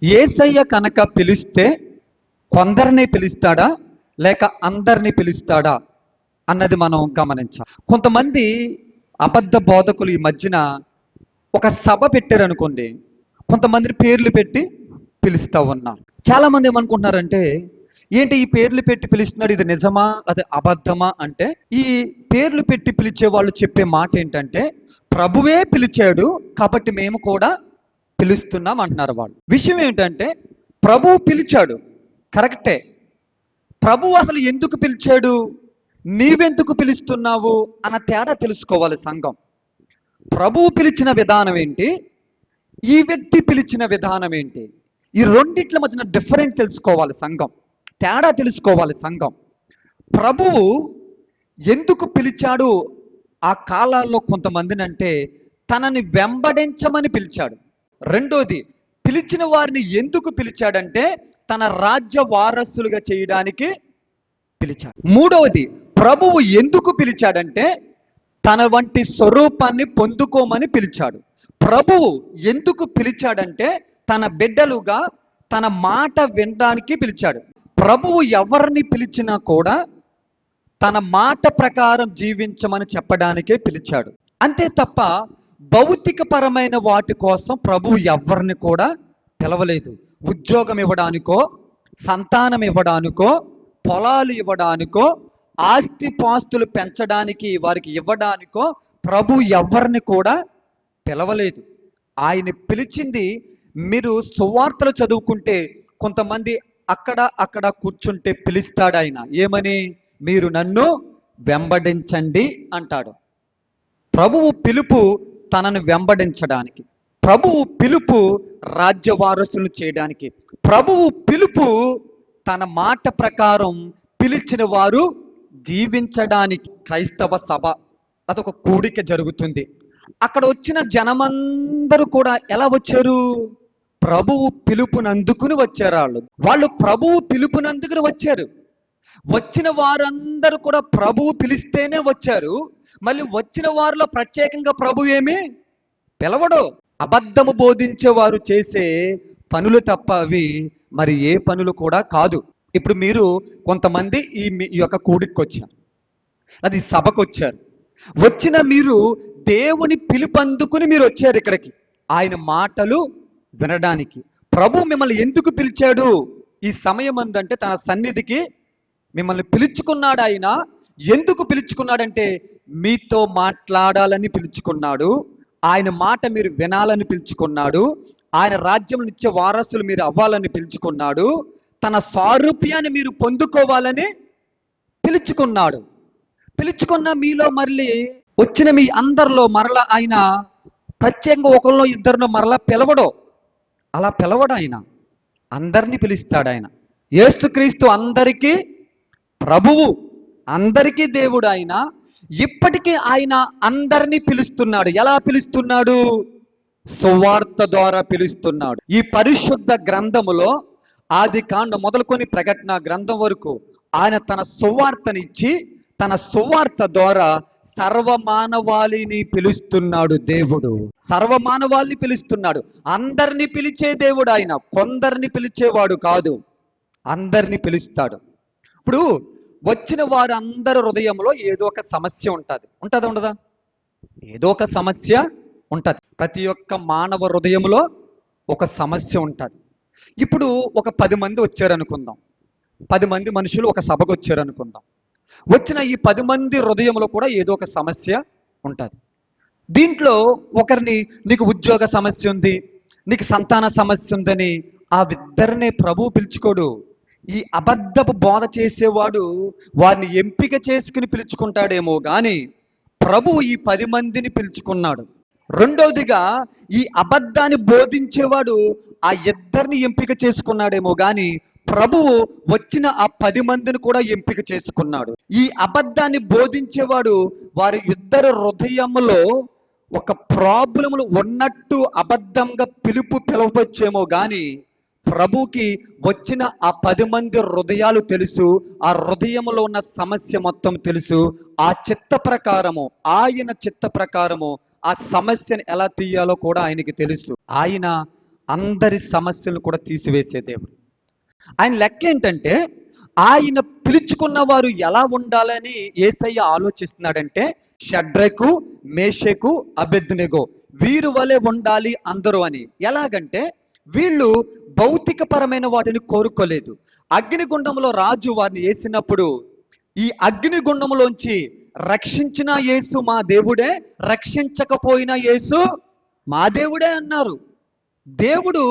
యేసయ్య కనుక పిలిస్తే కొందరిని పిలుస్తాడా లేక అందరినీ పిలుస్తాడా అన్నది మనం గమనించాలి. కొంతమంది అబద్ధ బోధకులు ఈ మధ్యన ఒక సభ పెట్టారనుకోండి, కొంతమందిని పేర్లు పెట్టి పిలుస్తూ ఉన్నారు. చాలామంది ఏమనుకుంటున్నారంటే, ఏంటి ఈ పేర్లు పెట్టి పిలుస్తున్నాడు, ఇది నిజమా అది అబద్ధమా అంటే, ఈ పేర్లు పెట్టి పిలిచే వాళ్ళు చెప్పే మాట ఏంటంటే, ప్రభువే పిలిచాడు కాబట్టి మేము కూడా పిలుస్తున్నాం అంటున్నారు వాళ్ళు. విషయం ఏంటంటే, ప్రభువు పిలిచాడు కరెక్టే. ప్రభువు అసలు ఎందుకు పిలిచాడు, నీవెందుకు పిలుస్తున్నావు అన్న తేడా తెలుసుకోవాలి సంఘం. ప్రభువు పిలిచిన విధానం ఏంటి, ఈ వ్యక్తి పిలిచిన విధానం ఏంటి, ఈ రెండిట్ల మధ్యన డిఫరెంట్ తెలుసుకోవాలి సంఘం, తేడా తెలుసుకోవాలి సంఘం. ప్రభువు ఎందుకు పిలిచాడు ఆ కాలాల్లో కొంతమందిని అంటే, తనని వెంబడించమని పిలిచాడు. రెండోది, పిలిచిన వారిని ఎందుకు పిలిచాడంటే తన రాజ్య వారసులుగా చేయడానికి పిలిచాడు. మూడవది, ప్రభువు ఎందుకు పిలిచాడంటే తన వంటి స్వరూపాన్ని పొందుకోమని పిలిచాడు. ప్రభువు ఎందుకు పిలిచాడంటే తన బిడ్డలుగా తన మాట వినడానికి పిలిచాడు. ప్రభువు ఎవరిని పిలిచినా కూడా తన మాట ప్రకారం జీవించమని చెప్పడానికే పిలిచాడు. అంతే తప్ప భౌతికపరమైన వాటి కోసం ప్రభువు ఎవరిని కూడా పిలవలేదు. ఉద్యోగం ఇవ్వడానికో, సంతానం ఇవ్వడానికో, పొలాలు ఇవ్వడానికో, ఆస్తి పాస్తులు పెంచడానికి వారికి ఇవ్వడానికో ప్రభు ఎవరిని కూడా పిలవలేదు. ఆయన పిలిచింది, మీరు సువార్తలు చదువుకుంటే కొంతమంది అక్కడ కూర్చుంటే పిలుస్తాడు ఆయన. ఏమని? మీరు నన్ను వెంబడించండి అంటాడు. ప్రభువు పిలుపు తనను వెంబడించడానికి, ప్రభువు పిలుపు రాజ్య వారసులను చేయడానికి, ప్రభువు పిలుపు తన మాట ప్రకారం పిలిచిన వారు జీవించడానికి. క్రైస్తవ సభ అదొక కూడిక జరుగుతుంది. అక్కడ వచ్చిన జనమందరూ కూడా ఎలా వచ్చారు? ప్రభువు పిలుపునందుకుని వచ్చారు. వాళ్ళు ప్రభువు పిలుపునందుకుని వచ్చారు. వచ్చిన వారందరూ కూడా ప్రభువు పిలిస్తేనే వచ్చారు. మళ్ళీ వచ్చిన వారిలో ప్రత్యేకంగా ప్రభు ఏమి పిలవడు. అబద్ధము బోధించేవారు చేసే పనులు తప్ప అవి మరి ఏ పనులు కూడా కాదు. ఇప్పుడు మీరు కొంతమంది ఈ యొక్క కూడికి వచ్చారు, అది సభకు వచ్చారు. వచ్చిన మీరు దేవుని పిలుపందుకుని మీరు వచ్చారు ఇక్కడికి, ఆయన మాటలు వినడానికి. ప్రభు మిమ్మల్ని ఎందుకు పిలిచాడు ఈ సమయం అందంటే, తన సన్నిధికి మిమ్మల్ని పిలుచుకున్నాడు. ఆయన ఎందుకు పిలుచుకున్నాడంటే మీతో మాట్లాడాలని పిలుచుకున్నాడు. ఆయన మాట మీరు వినాలని పిలుచుకున్నాడు. ఆయన రాజ్యం నిత్య వారసులు మీరు అవ్వాలని పిలుచుకున్నాడు. తన సారూప్యాన్ని మీరు పొందుకోవాలని పిలుచుకున్నాడు. పిలుచుకున్న మీలో మళ్ళీ వచ్చిన మీ అందరిలో మరలా ఆయన ప్రత్యేకంగా ఒకరిలో ఇద్దరిలో మరలా పిలవడు. అలా పిలవడు. ఆయన అందరినీ పిలుస్తాడు. ఆయన యేసుక్రీస్తు అందరికీ ప్రభువు, అందరికీ దేవుడు. ఆయన ఇప్పటికీ ఆయన అందరినీ పిలుస్తున్నాడు. ఎలా పిలుస్తున్నాడు? సువార్త ద్వారా పిలుస్తున్నాడు. ఈ పరిశుద్ధ గ్రంథములో ఆది కాండం మొదలుకొని ప్రకటన గ్రంథం వరకు ఆయన తన సువార్తనిచ్చి తన సువార్త ద్వారా సర్వమానవాళిని పిలుస్తున్నాడు. దేవుడు సర్వమానవాళిని పిలుస్తున్నాడు. అందరినీ పిలిచే దేవుడు ఆయన. కొందరిని పిలిచేవాడు కాదు, అందరినీ పిలుస్తాడు. ఇప్పుడు వచ్చిన వారందరి హృదయంలో ఏదో ఒక సమస్య ఉంటుందా ఉండదా? ఏదో ఒక సమస్య ఉంటుంది. ప్రతి ఒక్క మానవ హృదయంలో ఒక సమస్య ఉంటుంది. ఇప్పుడు ఒక 10 మంది వచ్చారనుకుందాం, 10 మంది మనుషులు ఒక సభకు వచ్చారనుకుందాం. వచ్చిన ఈ 10 మంది హృదయంలో కూడా ఏదో ఒక సమస్య ఉంటుంది. దీంట్లో ఒకరిని, నీకు ఉద్యోగ సమస్య ఉంది, నీకు సంతాన సమస్య ఉందని ఆ ఇద్దరినే ప్రభువు పిలుచుకోడు. ఈ అబద్ధపు బోధ చేసేవాడు వారిని ఎంపిక చేసుకుని పిలుచుకుంటాడేమో కానీ ప్రభువు ఈ 10 మందిని పిలుచుకున్నాడు. రెండవదిగా ఈ అబద్ధాన్ని బోధించేవాడు ఆ ఇద్దరిని ఎంపిక చేసుకున్నాడేమో కానీ ప్రభువు వచ్చిన ఆ 10 మందిని కూడా ఎంపిక చేసుకున్నాడు. ఈ అబద్ధాన్ని బోధించేవాడు వారి ఇద్దరు హృదయములో ఒక ప్రాబ్లములు ఉన్నట్టు అబద్ధంగా పిలవచ్చేమో కానీ ప్రభుకి వచ్చిన ఆ 10 మంది హృదయాలు తెలుసు. ఆ హృదయంలో ఉన్న సమస్య మొత్తం తెలుసు. ఆ చిత్త ప్రకారము, ఆయన చిత్త ప్రకారము ఆ సమస్యను ఎలా తీయాలో కూడా ఆయనకి తెలుసు. ఆయన అందరి సమస్యలను కూడా తీసివేసే దేవుడు. ఆయన లెక్క ఏంటంటే, ఆయన పిలుచుకున్న వారు ఎలా ఉండాలని యేసయ్య ఆలోచిస్తున్నాడంటే, షడ్రకు, మేషకు, అబేద్నెగో వీరు వలె ఉండాలి అందరూ అని. ఎలాగంటే వీళ్ళు భౌతికపరమైన వాటిని కోరుకోలేదు. అగ్నిగుండంలో రాజు వారిని వేసినప్పుడు ఈ అగ్నిగుండంలోంచి రక్షించిన యేసు మా దేవుడే, రక్షించకపోయిన యేసు మా దేవుడే అన్నారు. దేవుడు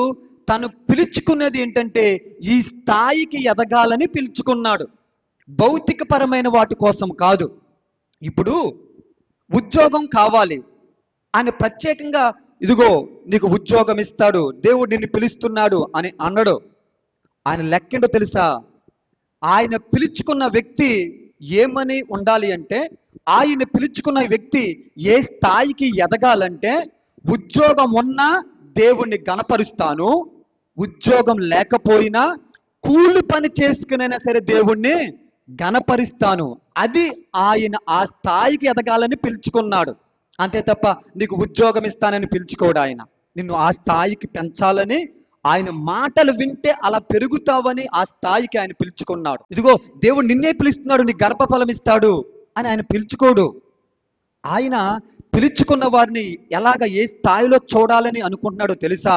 తను పిలుచుకున్నది ఏంటంటే ఈ స్థాయికి ఎదగాలని పిలుచుకున్నాడు, భౌతికపరమైన వాటి కోసం కాదు. ఇప్పుడు ఉద్యోగం కావాలి అని ప్రత్యేకంగా ఇదిగో నీకు ఉద్యోగం ఇస్తాడు, దేవుడు నిన్ను పిలుస్తున్నాడు అని అన్నాడు. ఆయన లెక్కేంటో తెలుసా? ఆయన పిలుచుకున్న వ్యక్తి ఏమని ఉండాలి అంటే, ఆయన పిలుచుకున్న వ్యక్తి ఏ స్థాయికి ఎదగాలంటే, ఉద్యోగం ఉన్నా దేవుణ్ణి గణపరుస్తాను, ఉద్యోగం లేకపోయినా కూలి పని చేసుకునైనా సరే దేవుణ్ణి గణపరుస్తాను. అది ఆయన ఆ స్థాయికి ఎదగాలని పిలుచుకున్నాడు. అంతే తప్ప నీకు ఉద్యోగం ఇస్తానని పిలుచుకోడు. ఆయన నిన్ను ఆ స్థాయికి పెంచాలని, ఆయన మాటలు వింటే అలా పెరుగుతావని ఆ స్థాయికి ఆయన పిలుచుకున్నాడు. ఇదిగో దేవుడు నిన్నే పిలుస్తున్నాడు, నీ గర్భఫలం ఇస్తాడు అని ఆయన పిలుచుకోడు. ఆయన పిలుచుకున్న వారిని ఎలాగ ఏ స్థాయిలో చూడాలని అనుకుంటున్నాడో తెలుసా?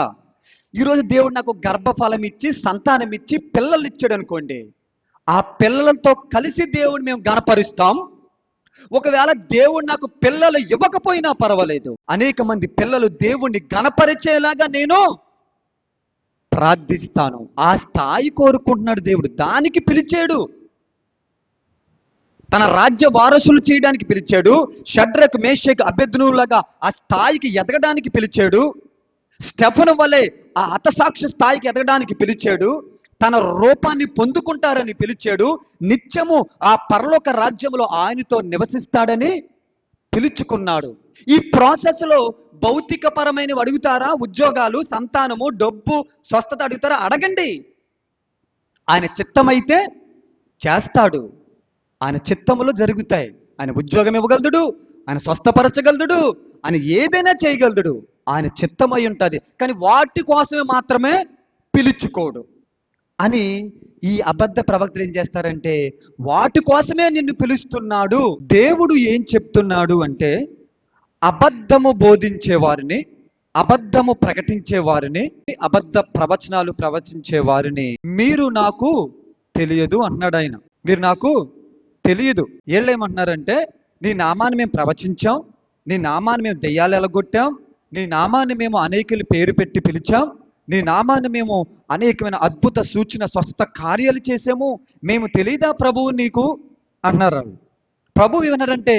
ఈరోజు దేవుడు నాకు గర్భఫలం ఇచ్చి సంతానం ఇచ్చి పిల్లలు ఇచ్చాడు అనుకోండి, ఆ పిల్లలతో కలిసి దేవుడు మేము గణపరుస్తాం. ఒకవేళ దేవుడు నాకు పిల్లలు ఇవ్వకపోయినా పర్వాలేదు, అనేక మంది పిల్లలు దేవుణ్ణి గణపరిచేలాగా నేను ప్రార్థిస్తాను. ఆ స్థాయి కోరుకుంటున్నాడు దేవుడు, దానికి పిలిచాడు. తన రాజ్య వారసులు చేయడానికి పిలిచాడు. షడ్రకు, మేషకు, అబేద్నెగోలాగా ఆ స్థాయికి ఎదగడానికి పిలిచాడు. స్టెఫను వలె ఆ హతసాక్షి స్థాయికి ఎదగడానికి పిలిచాడు. తన రూపాన్ని పొందుకుంటారని పిలిచాడు. నిత్యము ఆ పరలోక రాజ్యంలో ఆయనతో నివసిస్తాడని పిలుచుకున్నాడు. ఈ ప్రాసెస్లో భౌతికపరమైనవి అడుగుతారా? ఉద్యోగాలు, సంతానము, డబ్బు, స్వస్థత అడుగుతారా? అడగండి. ఆయన చిత్తమైతే చేస్తాడు. ఆయన చిత్తములో జరుగుతాయి. ఆయన ఉద్యోగం ఇవ్వగలదుడు, ఆయన స్వస్థపరచగలదుడు, ఆయన ఏదైనా చేయగలదుడు. ఆయన చిత్తమై ఉంటుంది. కానీ వాటి కోసమే మాత్రమే పిలుచుకోడు అని ఈ అబద్ధ ప్రవక్తలు ఏం చేస్తారంటే, వాటి కోసమే నిన్ను పిలుస్తున్నాడు. దేవుడు ఏం చెప్తున్నాడు అంటే, అబద్ధము బోధించే వారిని, అబద్ధము ప్రకటించే వారిని, అబద్ధ ప్రవచనాలు ప్రవచించే వారిని మీరు నాకు తెలియదు అన్నాడు ఆయన. మీరు నాకు తెలియదు. వీళ్ళు ఏమంటున్నారంటే, నీ నామాన్ని మేము ప్రవచించాం, నీ నామాన్ని మేము దెయ్యాలు ఎలగొట్టాం, నీ నామాన్ని మేము అనేకులు పేరు పెట్టి పిలిచాం, నీ నామాన్ని మేము అనేకమైన అద్భుత సూచన స్వస్థ కార్యాలు చేసాము, మేము తెలియదా ప్రభువు నీకు అన్నారు. ప్రభువు ఏమన్నారంటే,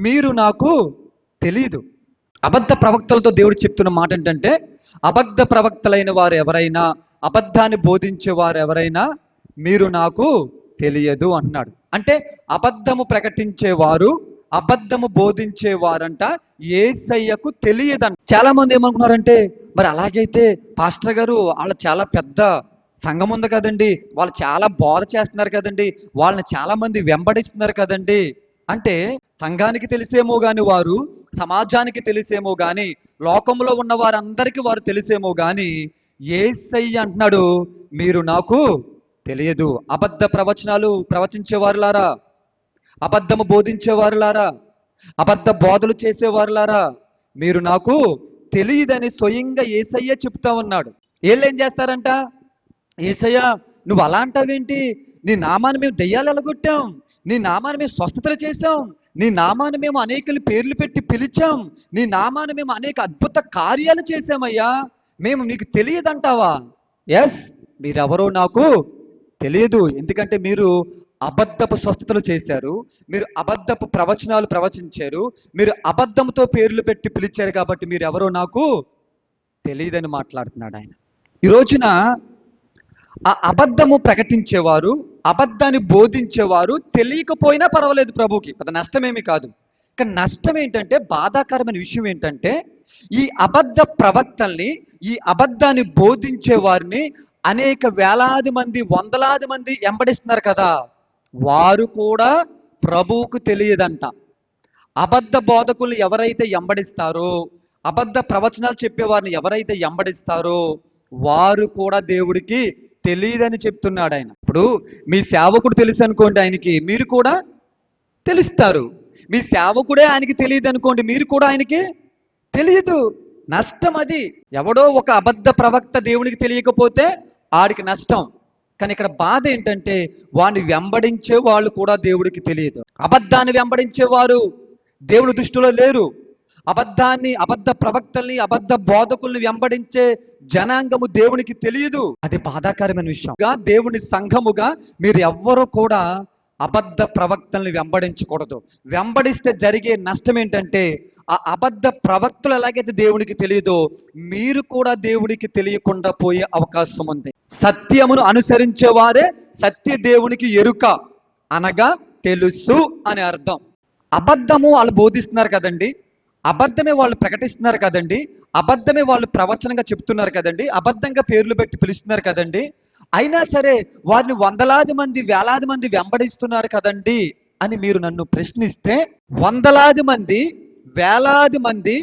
మీరు నాకు తెలియదు. అబద్ధ ప్రవక్తలతో దేవుడు చెప్తున్న మాట ఏంటంటే, అబద్ధ ప్రవక్తలైన వారు ఎవరైనా, అబద్ధాన్ని బోధించే వారు ఎవరైనా మీరు నాకు తెలియదు అన్నాడు. అంటే అబద్ధము ప్రకటించేవారు, అబద్ధము బోధించేవారంట యేసయ్యకు తెలియదంట. చాలా మంది ఏమనుకున్నారంటే, మరి అలాగైతే పాస్టర్ గారు వాళ్ళు చాలా పెద్ద సంఘం ఉంది కదండి, వాళ్ళు చాలా బోధ చేస్తున్నారు కదండి, వాళ్ళని చాలా మంది వెంబడిస్తున్నారు కదండి అంటే, సంఘానికి తెలిసేమో కానీ వారు, సమాజానికి తెలిసేమో కానీ, లోకంలో ఉన్న వారందరికీ వారు తెలిసేమో కానీ, యేసయ్య అంటున్నాడు మీరు నాకు తెలియదు. అబద్ధ ప్రవచనాలు ప్రవచించేవారులారా, అబద్ధము బోధించేవారులారా, అబద్ధ బోధలు చేసేవారులారా, మీరు నాకు తెలియదని స్వయంగా యేసయ్య చెప్తా ఉన్నాడు. వీళ్ళు ఏం చేస్తారంట, యేసయ్య నువ్వు అలా అంటావేంటి, నీ నామాన్ని మేము దెయ్యాలు ఎలగొట్టాం, నీ నామాన్ని మేము స్వస్థతలు చేశాం, నీ నామాన్ని మేము అనేకలు పేర్లు పెట్టి పిలిచాం, నీ నామాన్ని మేము అనేక అద్భుత కార్యాలు చేశామయ్యా, మేము నీకు తెలియదంటావా? ఎస్, మీరెవరో నాకు తెలియదు. ఎందుకంటే మీరు అబద్ధపు స్వస్థతలు చేశారు, మీరు అబద్ధపు ప్రవచనాలు ప్రవచించారు, మీరు అబద్ధంతో పేర్లు పెట్టి పిలిచారు, కాబట్టి మీరు ఎవరో నాకు తెలియదని మాట్లాడుతున్నాడు ఆయన. ఈ రోజున ఆ అబద్ధము ప్రకటించేవారు, అబద్ధాన్ని బోధించేవారు తెలియకపోయినా పర్వాలేదు, ప్రభుకి పెద్ద నష్టమేమి కాదు. కానీ నష్టం ఏంటంటే, బాధాకరమైన విషయం ఏంటంటే, ఈ అబద్ధ ప్రవక్తల్ని, ఈ అబద్ధాన్ని బోధించే వారిని అనేక వేలాది మంది, వందలాది మంది వెంబడిస్తున్నారు కదా, వారు కూడా ప్రభువుకు తెలియదంట. అబద్ధ బోధకులు ఎవరైతే వెంబడిస్తారో, అబద్ధ ప్రవచనాలు చెప్పేవారిని ఎవరైతే వెంబడిస్తారో వారు కూడా దేవుడికి తెలియదని చెప్తున్నాడు ఆయన. ఇప్పుడు మీ సేవకుడు తెలుసు అనుకోండి ఆయనకి, మీరు కూడా తెలుస్తారు. మీ సేవకుడే ఆయనకి తెలియదు అనుకోండి, మీరు కూడా ఆయనకి తెలియదు. నష్టం అది. ఎవడో ఒక అబద్ధ ప్రవక్త దేవునికి తెలియకపోతే ఆడికి నష్టం. కానీ ఇక్కడ బాధ ఏంటంటే వాడిని వెంబడించే వాళ్ళు కూడా దేవుడికి తెలియదు. అబద్ధాన్ని వెంబడించే వారు దేవుని దృష్టిలో లేరు. అబద్ధ ప్రవక్తల్ని, అబద్ధ బోధకుల్ని వెంబడించే జనాంగము దేవునికి తెలియదు. అది బాధాకరమైన విషయం. దేవుని సంఘముగా మీరు ఎవ్వరూ కూడా అబద్ధ ప్రవక్తల్ని వెంబడించకూడదు. వెంబడిస్తే జరిగే నష్టం ఏంటంటే ఆ అబద్ధ ప్రవక్తలు ఎలాగైతే దేవునికి తెలియదో మీరు కూడా దేవుడికి తెలియకుండా పోయే అవకాశం ఉంది. సత్యమును అనుసరించే వారే సత్య దేవునికి ఎరుక అనగా తెలుసు అని అర్థం. అబద్ధము వాళ్ళు బోధిస్తున్నారు కదండి, అబద్ధమే వాళ్ళు ప్రకటిస్తున్నారు కదండి, అబద్ధమే వాళ్ళు ప్రవచనంగా చెప్తున్నారు కదండి, అబద్ధంగా పేర్లు పెట్టి పిలుస్తున్నారు కదండి, అయినా సరే వారిని వందలాది మంది వేలాది మంది వెంబడిస్తున్నారు కదండి అని మీరు నన్ను ప్రశ్నిస్తే, వందలాది మంది వేలాది మంది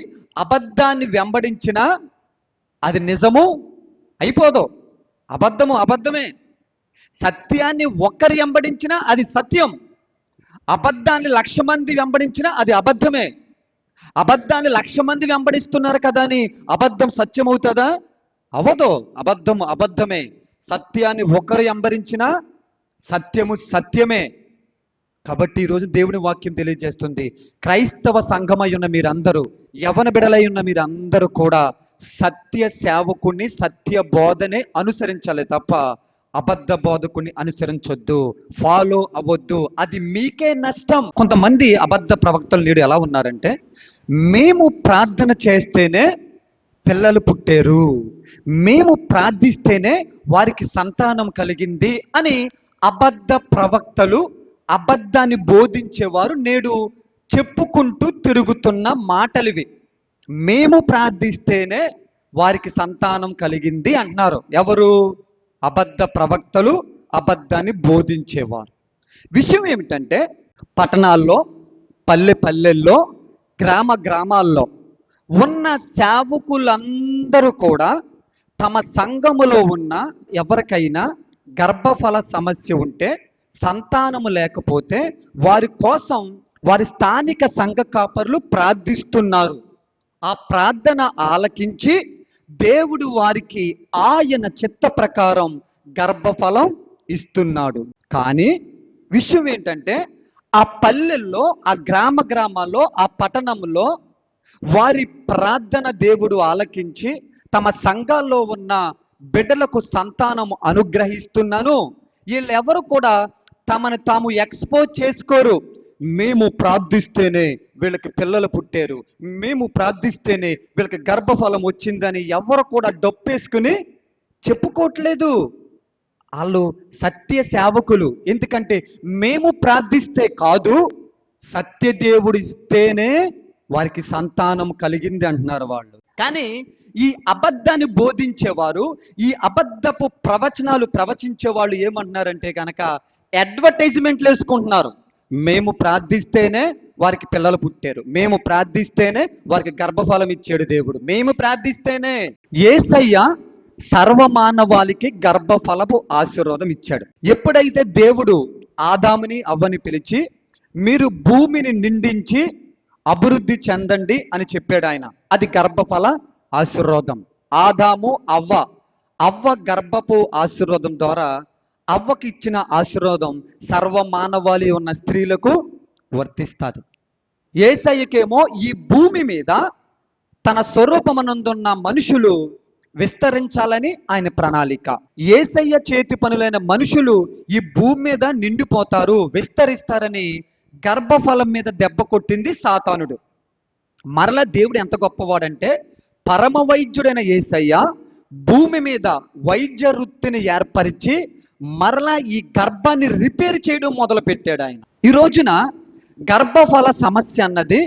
అబద్ధాన్ని వెంబడించినా అది నిజము అయిపోదు. అబద్ధము అబద్ధమే. సత్యాన్ని ఒక్కరు వెంబడించినా అది సత్యం. అబద్ధాన్ని 1,00,000 మంది వెంబడించినా అది అబద్ధమే. అబద్ధాన్ని 1,00,000 మంది వెంబడిస్తున్నారు కదా అని అబద్ధం సత్యం అవుతుందా? అవదు. అబద్ధము అబద్ధమే. సత్యాన్ని ఒకరు వెంబడించినా సత్యము సత్యమే. కాబట్టి ఈరోజు దేవుని వాక్యం తెలియజేస్తుంది, క్రైస్తవ సంఘమై ఉన్న మీరందరూ, యవన బిడలై ఉన్న మీరందరూ కూడా సత్య సేవకుని, సత్య బోధనే అనుసరించాలి తప్ప అబద్ధ బోధకుని అనుసరించొద్దు, ఫాలో అవ్వద్దు. అది మీకే నష్టం. కొంతమంది అబద్ధ ప్రవక్తలు నేడు ఎలా ఉన్నారంటే, మేము ప్రార్థన చేస్తేనే పిల్లలు పుట్టారు, మేము ప్రార్థిస్తేనే వారికి సంతానం కలిగింది అని అబద్ధ ప్రవక్తలు, అబద్ధాన్ని బోధించేవారు నేడు చెప్పుకుంటూ తిరుగుతున్న మాటలివి. మేము ప్రార్థిస్తేనే వారికి సంతానం కలిగింది అంటున్నారు. ఎవరు? అబద్ధ ప్రవక్తలు, అబద్ధాన్ని బోధించేవారు. విషయం ఏమిటంటే పట్టణాల్లో, పల్లెల్లో, గ్రామాల్లో ఉన్న సేవకులందరూ కూడా తమ సంఘములో ఉన్న ఎవరికైనా గర్భఫల సమస్య ఉంటే, సంతానము లేకపోతే వారి కోసం వారి స్థానిక సంఘ కాపరులు ప్రార్థిస్తున్నారు. ఆ ప్రార్థన ఆలకించి దేవుడు వారికి ఆయన చిత్త ప్రకారం గర్భఫలం ఇస్తున్నాడు. కానీ విషయం ఏంటంటే ఆ పల్లెల్లో, ఆ గ్రామాల్లో, ఆ పట్టణంలో వారి ప్రార్థన దేవుడు ఆలకించి తమ సంఘాల్లో ఉన్న బిడ్డలకు సంతానము అనుగ్రహిస్తున్నాను. వీళ్ళెవరు కూడా తమను తాము ఎక్స్పోజ్ చేసుకోరు. మేము ప్రార్థిస్తేనే వీళ్ళకి పిల్లలు పుట్టారు, మేము ప్రార్థిస్తేనే వీళ్ళకి గర్భఫలం వచ్చిందని ఎవరు కూడా డొప్పేసుకుని చెప్పుకోవట్లేదు. వాళ్ళు సత్య సేవకులు. ఎందుకంటే మేము ప్రార్థిస్తే కాదు, సత్యదేవుడు ఇస్తేనే వారికి సంతానం కలిగింది అంటున్నారు వాళ్ళు. కానీ ఈ అబద్ధాన్ని బోధించేవారు, ఈ అబద్ధపు ప్రవచనాలు ప్రవచించే వాళ్ళు ఏమంటున్నారంటే కనుక అడ్వర్టైజ్మెంట్లు వేసుకుంటున్నారు. మేము ప్రార్థిస్తేనే వారికి పిల్లలు పుట్టారు, మేము ప్రార్థిస్తేనే వారికి గర్భఫలం ఇచ్చాడు దేవుడు, మేము ప్రార్థిస్తేనే. యేసయ్య సర్వమానవాళికి గర్భఫలపు ఆశీర్వాదం ఇచ్చాడు. ఎప్పుడైతే దేవుడు ఆదాముని అవ్వని పిలిచి మీరు భూమిని నిండించి అభివృద్ధి చెందండి అని చెప్పాడు ఆయన, అది గర్భఫల ఆశీర్వాదం. ఆదాము అవ్వ గర్భపు ఆశీర్వాదం ద్వారా అవ్వకి ఇచ్చిన ఆశీర్వాదం సర్వమానవాళి ఉన్న స్త్రీలకు వర్తిస్తుంది. యేసయ్యకేమో ఈ భూమి మీద తన స్వరూపమనందున్న మనుషులు విస్తరించాలని ఆయన ప్రణాళిక. యేసయ్య చేతి పనులైన మనుషులు ఈ భూమి మీద నిండిపోతారు, విస్తరిస్తారని గర్భఫలం మీద దెబ్బ కొట్టింది సాతానుడు. మరలా దేవుడు ఎంత గొప్పవాడంటే పరమ వైద్యుడైన యేసయ్య భూమి మీద వైద్య వృత్తిని ఏర్పరిచి మరలా ఈ గర్భాన్ని రిపేర్ చేయడం మొదలు పెట్టాడు ఆయన. ఈ రోజున గర్భఫల సమస్య అన్నది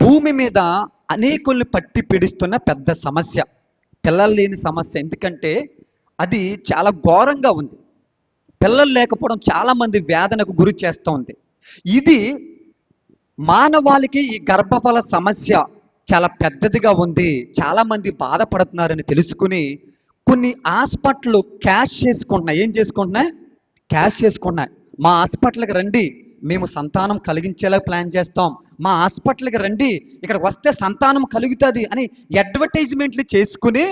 భూమి మీద అనేకుల్ని పట్టి పీడిస్తున్న పెద్ద సమస్య, పిల్లలు లేని సమస్య. ఎందుకంటే అది చాలా ఘోరంగా ఉంది. పిల్లలు లేకపోవడం చాలామంది వేదనకు గురి చేస్తూ ఉంది. ఇది మానవాళికి ఈ గర్భఫల సమస్య చాలా పెద్దదిగా ఉంది, చాలామంది బాధపడుతున్నారని తెలుసుకుని కొన్ని హాస్పిటల్ క్యాష్ చేసుకుంటున్నాయి. ఏం చేసుకుంటున్నాయి? క్యాష్ చేసుకుంటున్నాయి. మా హాస్పిటల్కి రండి, మేము సంతానం కలిగించేలా ప్లాన్ చేస్తాం, మా హాస్పిటల్కి రండి, ఇక్కడికి వస్తే సంతానం కలుగుతుంది అని అడ్వర్టైజ్మెంట్లు చేసుకుని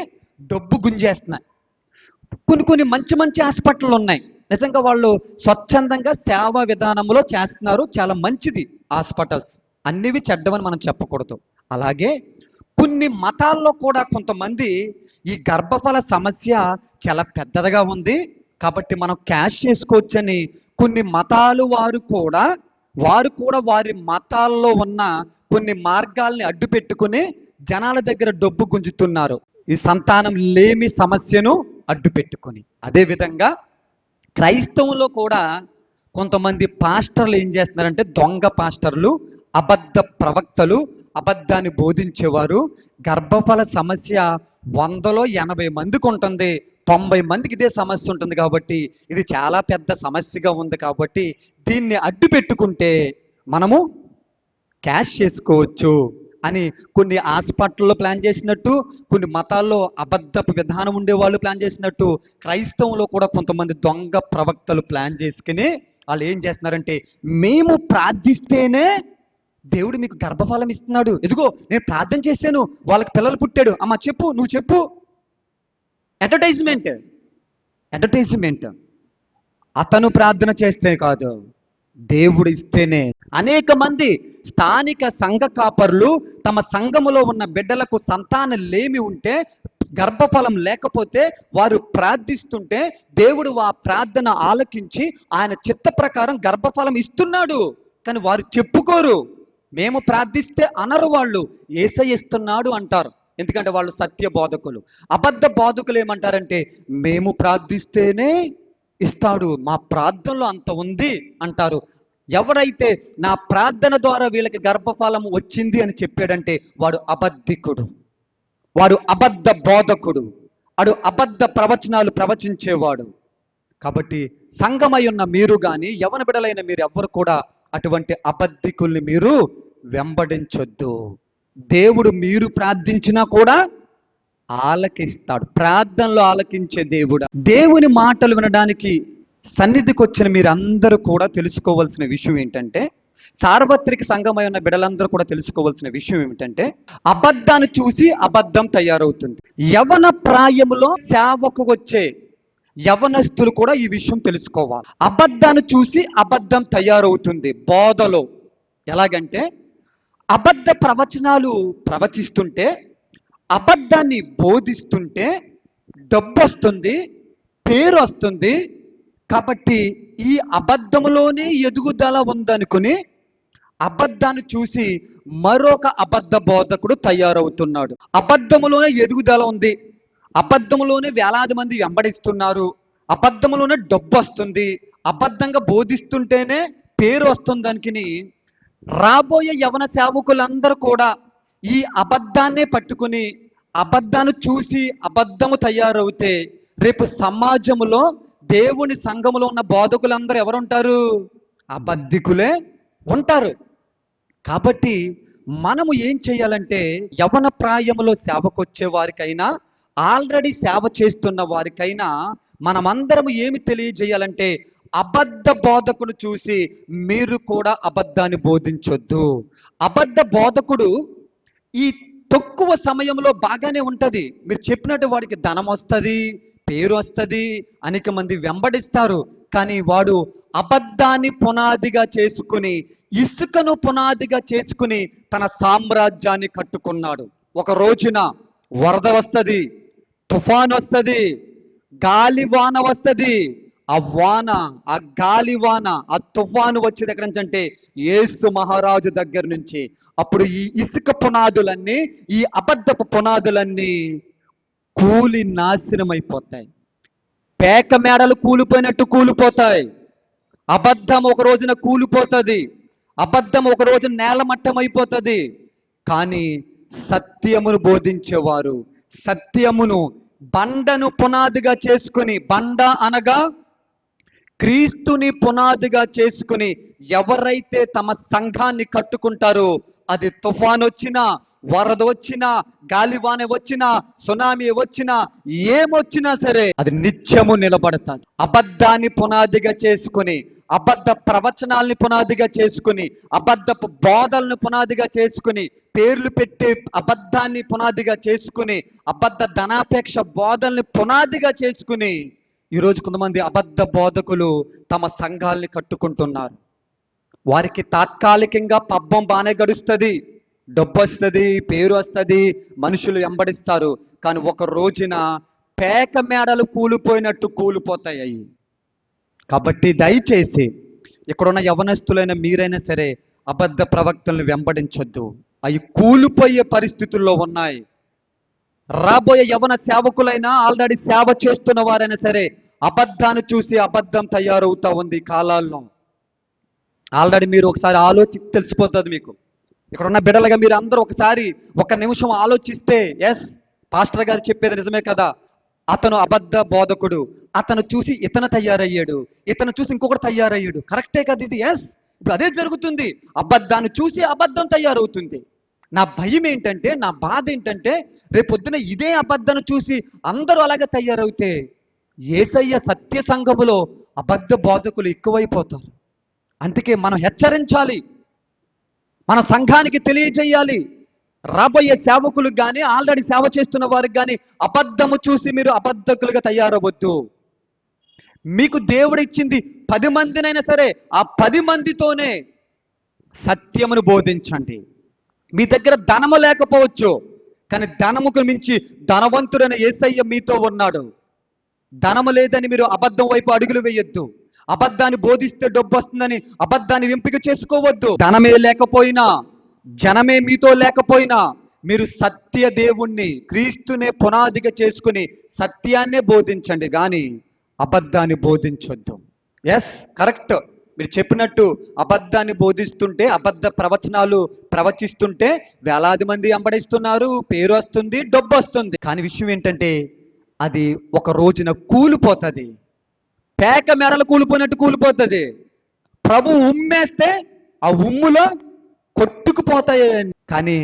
డబ్బు గుంజేస్తున్నాయి. కొన్ని కొన్ని మంచి మంచి హాస్పిటల్ ఉన్నాయి, నిజంగా వాళ్ళు స్వచ్ఛందంగా సేవా విధానంలో చేస్తున్నారు, చాలా మంచిది హాస్పిటల్స్. అన్నివి చెడ్డవని మనం చెప్పకూడదు. అలాగే కొన్ని మతాల్లో కూడా కొంతమంది ఈ గర్భఫల సమస్య చాలా పెద్దదిగా ఉంది కాబట్టి మనం క్యాష్ చేసుకోవచ్చని కొన్ని మతాలు వారు కూడా వారి మతాల్లో ఉన్న కొన్ని మార్గాల్ని అడ్డు పెట్టుకుని జనాల దగ్గర డబ్బు గుంజుతున్నారు, ఈ సంతానం లేమి సమస్యను అడ్డు పెట్టుకుని. అదేవిధంగా క్రైస్తవంలో కూడా కొంతమంది పాస్టర్లు ఏం చేస్తున్నారంటే, దొంగ పాస్టర్లు, అబద్ధ ప్రవక్తలు, అబద్ధాన్ని బోధించేవారు. గర్భఫల సమస్య 100లో 80 మందికి ఉంటుంది, 90 మందికి ఇదే సమస్య ఉంటుంది కాబట్టి ఇది చాలా పెద్ద సమస్యగా ఉంది కాబట్టి దీన్ని అడ్డు పెట్టుకుంటే మనము క్యాష్ చేసుకోవచ్చు అని కొన్ని హాస్పిటల్లో ప్లాన్ చేసినట్టు, కొన్ని మతాల్లో అబద్ధపు విధానం ఉండేవాళ్ళు ప్లాన్ చేసినట్టు, క్రైస్తవంలో కూడా కొంతమంది దొంగ ప్రవక్తలు ప్లాన్ చేసుకుని వాళ్ళు ఏం చేస్తున్నారంటే, మేము ప్రార్థిస్తేనే దేవుడు మీకు గర్భఫలం ఇస్తున్నాడు, ఇదిగో నేను ప్రార్థన చేశాను వాళ్ళకి పిల్లలు పుట్టాడు, అమ్మ చెప్పు, నువ్వు చెప్పు. అడ్వర్టైజ్మెంట్. అతను ప్రార్థన చేస్తే కాదు, దేవుడు ఇస్తేనే. అనేక మంది స్థానిక సంఘ కాపరులు తమ సంఘములో ఉన్న బిడ్డలకు సంతానం లేమి ఉంటే, గర్భఫలం లేకపోతే వారు ప్రార్థిస్తుంటే దేవుడు ఆ ప్రార్థన ఆలకించి ఆయన చిత్త ప్రకారం గర్భఫలం ఇస్తున్నాడు. కానీ వారు చెప్పుకోరు, మేము ప్రార్థిస్తే అనరు, వాళ్ళు యేసయ్య ఇస్తున్నాడు అంటారు. ఎందుకంటే వాళ్ళు సత్య బోధకులు. అబద్ధ బోధకులు ఏమంటారంటే, మేము ప్రార్థిస్తేనే ఇస్తాడు, మా ప్రార్థనలో అంత ఉంది అంటారు. ఎవరైతే నా ప్రార్థన ద్వారా వీళ్ళకి గర్భఫలం వచ్చింది అని చెప్పాడంటే వాడు అబద్ధికుడు, వాడు అబద్ధ బోధకుడు, వాడు అబద్ధ ప్రవచనాలు ప్రవచించేవాడు. కాబట్టి సంఘమై ఉన్న మీరు కానీ యవన బిడలైన మీరు ఎవ్వరు కూడా అటువంటి అబద్ధికుల్ని మీరు వెంబడించొద్దు. దేవుడు మీరు ప్రార్థించినా కూడా ఆలకిస్తాడు, ప్రార్థనలో ఆలకించే దేవుడు. దేవుని మాటలు వినడానికి సన్నిధికి వచ్చిన మీరందరూ కూడా తెలుసుకోవాల్సిన విషయం ఏంటంటే, సార్వత్రిక సంఘమై ఉన్న బిడలందరూ కూడా తెలుసుకోవాల్సిన విషయం ఏమిటంటే, అబద్ధాన్ని చూసి అబద్ధం తయారవుతుంది. యవన ప్రాయములో సేవకు వచ్చే యవనస్తులు కూడా ఈ విషయం తెలుసుకోవాలి. అబద్ధాన్ని చూసి అబద్ధం తయారవుతుంది బోధలో. ఎలాగంటే, అబద్ధ ప్రవచనాలు ప్రవచిస్తుంటే, అబద్ధాన్ని బోధిస్తుంటే డబ్బు వస్తుంది, పేరు వస్తుంది. కాబట్టి ఈ అబద్ధంలోనే ఎదుగుదల ఉందనుకుని అబద్ధాన్ని చూసి మరొక అబద్ధ బోధకుడు తయారవుతున్నాడు. అబద్ధములోనే ఎదుగుదల ఉంది, అబద్ధములోనే వేలాది మంది వెంబడిస్తున్నారు, అబద్ధములోనే డబ్బు వస్తుంది, అబద్ధంగా బోధిస్తుంటేనే పేరు వస్తుందనుకుని రాబోయే యవన సేవకులందరూ కూడా ఈ అబద్ధాన్నే పట్టుకుని అబద్ధాన్ని చూసి అబద్ధము తయారవుతే రేపు సమాజంలో దేవుని సంఘములో ఉన్న బోధకులందరూ ఎవరుంటారు? అబద్ధికులే ఉంటారు. కాబట్టి మనము ఏం చేయాలంటే, యవన ప్రాయములో సేవకు వచ్చే వారికైనా ఆల్రెడీ సేవ చేస్తున్న వారికైనా మనమందరము ఏమి తెలియజేయాలంటే, అబద్ధ బోధకుడు చూసి మీరు కూడా అబద్ధాన్ని బోధించొద్దు. అబద్ధ బోధకుడు ఈ తక్కువ సమయంలో బాగానే ఉంటుంది, మీరు చెప్పినట్టు వాడికి ధనం వస్తుంది, పేరు వస్తుంది, అనేక మంది వెంబడిస్తారు. కానీ వాడు అబద్ధాన్ని పునాదిగా చేసుకుని, ఇసుకను పునాదిగా చేసుకుని తన సామ్రాజ్యాన్ని కట్టుకున్నాడు. ఒక రోజున వరద వస్తుంది, తుఫాన్ వస్తుంది, గాలివాన వస్తుంది. ఆ వాన, ఆ గాలివాన, ఆ తుఫాను వచ్చేది ఎక్కడి నుంచి అంటే యేసు మహారాజు దగ్గర నుంచి. అప్పుడు ఈ ఇసుక పునాదులన్నీ, ఈ అబద్ధపు పునాదులన్నీ కూలి నాశనం అయిపోతాయి. పేక మేడలు కూలిపోయినట్టు కూలిపోతాయి. అబద్ధం ఒక రోజున కూలిపోతుంది, అబద్ధం ఒక రోజున నేలమట్టం అయిపోతుంది. కానీ సత్యమును బోధించేవారు, సత్యమును బండను పునాదిగా చేసుకుని, బండ అనగా క్రీస్తుని పునాదిగా చేసుకుని ఎవరైతే తమ సంఘాన్ని కట్టుకుంటారో, అది తుఫాన్ వచ్చినా, వరద వచ్చినా, గాలివాన వచ్చినా, సునామీ వచ్చినా, ఏమొచ్చినా సరే అది నిత్యము నిలబడతాది. అబద్ధాన్ని పునాదిగా చేసుకుని, అబద్ధ ప్రవచనాల్ని పునాదిగా చేసుకుని, అబద్ధపు బోధలను పునాదిగా చేసుకుని, పేర్లు పెట్టే అబద్ధాన్ని పునాదిగా చేసుకుని, అబద్ధ ధనాపేక్ష బోధల్ని పునాదిగా చేసుకుని, ఈరోజు కొంతమంది అబద్ధ బోధకులు తమ సంఘాల్ని కట్టుకుంటున్నారు. వారికి తాత్కాలికంగా పబ్బం బాగానే గడుస్తుంది, డబ్బు వస్తుంది, పేరు వస్తుంది, మనుషులు వెంబడిస్తారు. కానీ ఒక రోజున పేక మేడలు కూలిపోయినట్టు కూలిపోతాయి అవి. కాబట్టి దయచేసి ఇక్కడున్న యవనస్తులైన మీరైనా సరే అబద్ధ ప్రవక్తలను వెంబడించొద్దు. అవి కూలిపోయే పరిస్థితుల్లో ఉన్నాయి. రాబోయే యవన సేవకులైనా, ఆల్రెడీ సేవ చేస్తున్న వారైనా సరే అబద్ధాన్ని చూసి అబద్ధం తయారవుతా ఉంది ఈ కాలాల్లో. ఆల్రెడీ మీరు ఒకసారి ఆలోచిస్తే తెలిసిపోతుంది మీకు. ఇక్కడ ఉన్న బిడ్డలుగా మీరు అందరూ ఒకసారి ఒక నిమిషం ఆలోచిస్తే, ఎస్ పాస్టర్ గారు చెప్పేది నిజమే కదా, అతను అబద్ధ బోధకుడు, అతను చూసి ఇతను తయారయ్యాడు, ఇతను చూసి ఇంకొకటి తయారయ్యాడు, కరెక్టే కదా ఇది? ఎస్, ఇప్పుడు అదే జరుగుతుంది. అబద్ధాన్ని చూసి అబద్ధం తయారవుతుంది. నా భయం ఏంటంటే, నా బాధ ఏంటంటే, రేపొద్దున ఇదే అబద్ధాన్ని చూసి అందరూ అలాగే తయారవుతే యేసయ్య సత్య సంఘములో అబద్ధ బోధకులు ఎక్కువైపోతారు. అందుకే మనం హెచ్చరించాలి, మన సంఘానికి తెలియజేయాలి. రాబోయే సేవకులకు కానీ, ఆల్రెడీ సేవ చేస్తున్న వారికి కానీ అబద్ధము చూసి మీరు అబద్ధకులుగా తయారవద్దు. మీకు దేవుడు ఇచ్చింది 10 మందినైనా సరే, ఆ 10 మందితోనే సత్యమును బోధించండి. మీ దగ్గర ధనము లేకపోవచ్చు, కానీ ధనముకు మించి ధనవంతుడైన యేసయ్య మీతో ఉన్నాడు. ధనము లేదని మీరు అబద్ధం వైపు అడుగులు వేయొద్దు. అబద్ధాన్ని బోధిస్తే డబ్బు వస్తుందని అబద్ధాన్ని ఎంపిక చేసుకోవద్దు. ధనమే లేకపోయినా, జనమే మీతో లేకపోయినా, మీరు సత్య దేవుణ్ణి, క్రీస్తునే పునాదిగా చేసుకుని సత్యాన్నే బోధించండి, కానీ అబద్ధాన్ని బోధించొద్దు. Yes, correct. మీరు చెప్పినట్టు అబద్ధాన్ని బోధిస్తుంటే, అబద్ధ ప్రవచనాలు ప్రవచిస్తుంటే వేలాది మంది వెంబడిస్తున్నారు, పేరు వస్తుంది, డబ్బు వస్తుంది. కానీ విషయం ఏంటంటే అది ఒక రోజున కూలిపోతుంది. పేక మెడలు కూలిపోయినట్టు కూలిపోతుంది. ప్రభు ఉమ్మేస్తే ఆ ఉమ్ములో కొట్టుకుపోతాయి. కానీ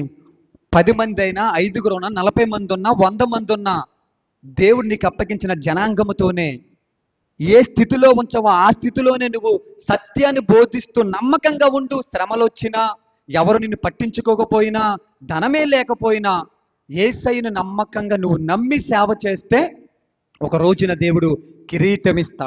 10 మంది అయినా, 5గురు ఉన్నా, 40 మంది ఉన్నా, 100 మంది ఉన్నా, దేవుడు నీకు అప్పగించిన జనాంగముతోనే ఏ స్థితిలో ఉంచవో ఆ స్థితిలోనే నువ్వు సత్యాన్ని బోధిస్తూ నమ్మకంగా ఉండు. శ్రమలు వచ్చినా, ఎవరు నిన్ను పట్టించుకోకపోయినా, ధనమే లేకపోయినా, యేసయ్యను నమ్మకంగా నువ్వు నమ్మి సేవ చేస్తే ఒక రోజున దేవుడు కిరీటం ఇస్తాడు.